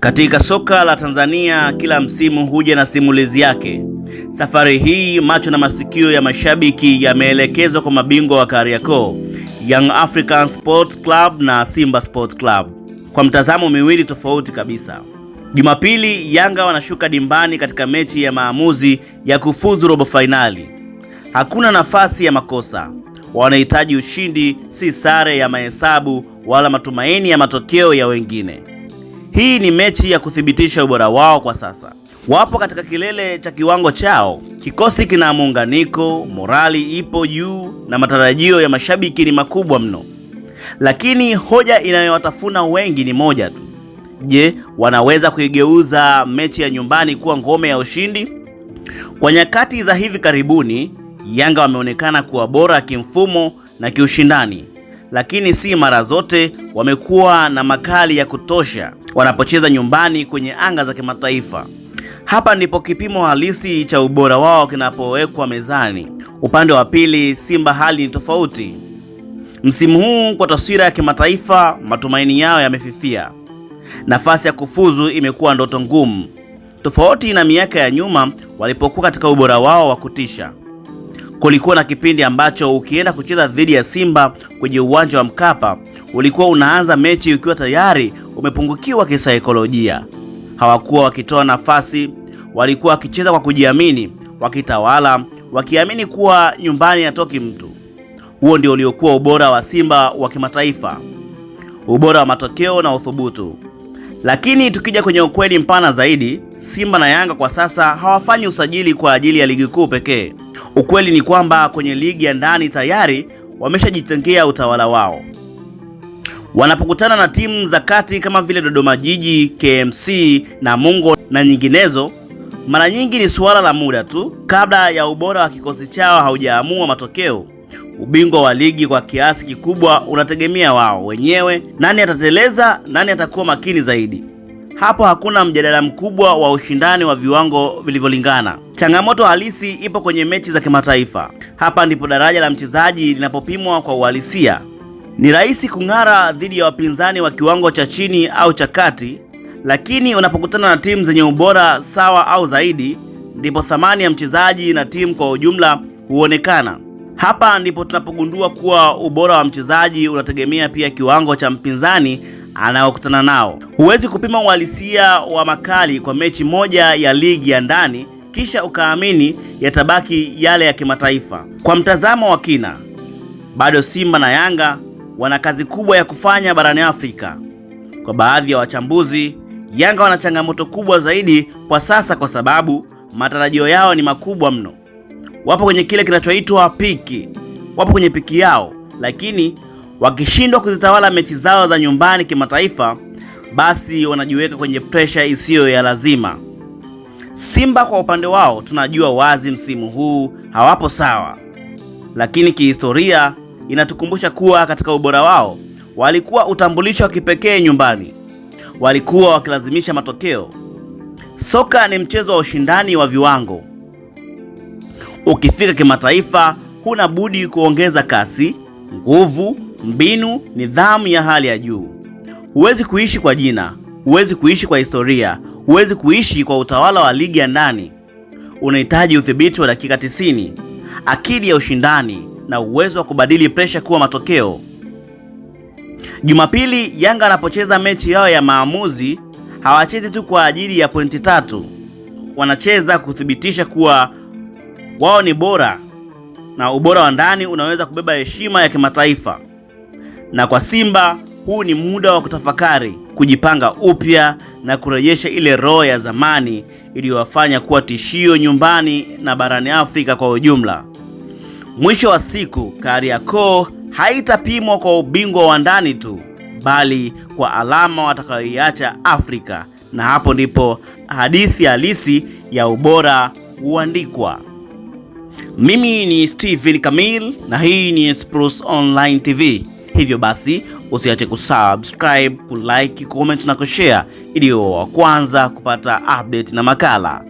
Katika soka la Tanzania kila msimu huja na simulizi yake. Safari hii macho na masikio ya mashabiki yameelekezwa kwa mabingwa wa Kariakoo, Young African Sports Club na Simba Sports Club, kwa mtazamo miwili tofauti kabisa. Jumapili Yanga wanashuka dimbani katika mechi ya maamuzi ya kufuzu robo fainali. Hakuna nafasi ya makosa. Wanahitaji ushindi, si sare ya mahesabu wala matumaini ya matokeo ya wengine. Hii ni mechi ya kuthibitisha ubora wao kwa sasa. Wapo katika kilele cha kiwango chao. Kikosi kina muunganiko, morali ipo juu na matarajio ya mashabiki ni makubwa mno. Lakini hoja inayowatafuna wengi ni moja tu. Je, wanaweza kuigeuza mechi ya nyumbani kuwa ngome ya ushindi? Kwa nyakati za hivi karibuni, Yanga wameonekana kuwa bora kimfumo na kiushindani, lakini si mara zote wamekuwa na makali ya kutosha wanapocheza nyumbani kwenye anga za kimataifa. Hapa ndipo kipimo halisi cha ubora wao kinapowekwa mezani. Upande wa pili, Simba hali ni tofauti. Msimu huu kwa taswira ya kimataifa, matumaini yao yamefifia. Nafasi ya kufuzu imekuwa ndoto ngumu, tofauti na miaka ya nyuma walipokuwa katika ubora wao wa kutisha. Kulikuwa na kipindi ambacho ukienda kucheza dhidi ya Simba kwenye uwanja wa Mkapa, ulikuwa unaanza mechi ukiwa tayari umepungukiwa kisaikolojia. Hawakuwa wakitoa nafasi, walikuwa wakicheza kwa kujiamini, wakitawala, wakiamini kuwa nyumbani hatoki mtu. Huo ndio uliokuwa ubora wa Simba wa kimataifa, ubora wa matokeo na uthubutu. Lakini tukija kwenye ukweli mpana zaidi, Simba na Yanga kwa sasa hawafanyi usajili kwa ajili ya ligi kuu pekee. Ukweli ni kwamba kwenye ligi ya ndani tayari wameshajitengea utawala wao. Wanapokutana na timu za kati kama vile Dodoma Jiji, KMC, Namungo na nyinginezo, mara nyingi ni suala la muda tu kabla ya ubora wa kikosi chao haujaamua matokeo. Ubingwa wa ligi kwa kiasi kikubwa unategemea wao wenyewe, nani atateleza, nani atakuwa makini zaidi. Hapo hakuna mjadala mkubwa wa ushindani wa viwango vilivyolingana. Changamoto halisi ipo kwenye mechi za kimataifa. Hapa ndipo daraja la mchezaji linapopimwa kwa uhalisia. Ni rahisi kung'ara dhidi ya wapinzani wa kiwango cha chini au cha kati, lakini unapokutana na timu zenye ubora sawa au zaidi, ndipo thamani ya mchezaji na timu kwa ujumla huonekana. Hapa ndipo tunapogundua kuwa ubora wa mchezaji unategemea pia kiwango cha mpinzani anayokutana nao. Huwezi kupima uhalisia wa makali kwa mechi moja ya ligi ya ndani kisha ukaamini yatabaki yale ya kimataifa. Kwa mtazamo wa kina, bado Simba na Yanga wana kazi kubwa ya kufanya barani Afrika. Kwa baadhi ya wachambuzi, Yanga wana changamoto kubwa zaidi kwa sasa kwa sababu matarajio yao ni makubwa mno. Wapo kwenye kile kinachoitwa piki. Wapo kwenye piki yao, lakini wakishindwa kuzitawala mechi zao za nyumbani kimataifa, basi wanajiweka kwenye pressure isiyo ya lazima. Simba kwa upande wao tunajua wazi msimu huu hawapo sawa, lakini kihistoria inatukumbusha kuwa katika ubora wao walikuwa utambulisho wa kipekee nyumbani. Walikuwa wakilazimisha matokeo. Soka ni mchezo wa ushindani wa viwango. Ukifika kimataifa, huna budi kuongeza kasi, nguvu, mbinu, nidhamu ya hali ya juu. Huwezi kuishi kwa jina, huwezi kuishi kwa historia, huwezi kuishi kwa utawala wa ligi ya ndani. Unahitaji udhibiti wa dakika 90, akili ya ushindani na uwezo wa kubadili presha kuwa matokeo. Jumapili Yanga anapocheza mechi yao ya maamuzi, hawachezi tu kwa ajili ya pointi 3. Wanacheza kuthibitisha kuwa wao ni bora na ubora wa ndani unaweza kubeba heshima ya kimataifa. Na kwa Simba, huu ni muda wa kutafakari, kujipanga upya na kurejesha ile roho ya zamani iliyowafanya kuwa tishio nyumbani na barani Afrika kwa ujumla. Mwisho wa siku, Kariakoo haitapimwa kwa ubingwa wa ndani tu, bali kwa alama watakayoiacha Afrika, na hapo ndipo hadithi halisi ya ubora huandikwa. Mimi ni Steven Kamil na hii ni Spruce Online TV. Hivyo basi usiache kusubscribe, kulike, comment na kushare ili wa kwanza kupata update na makala.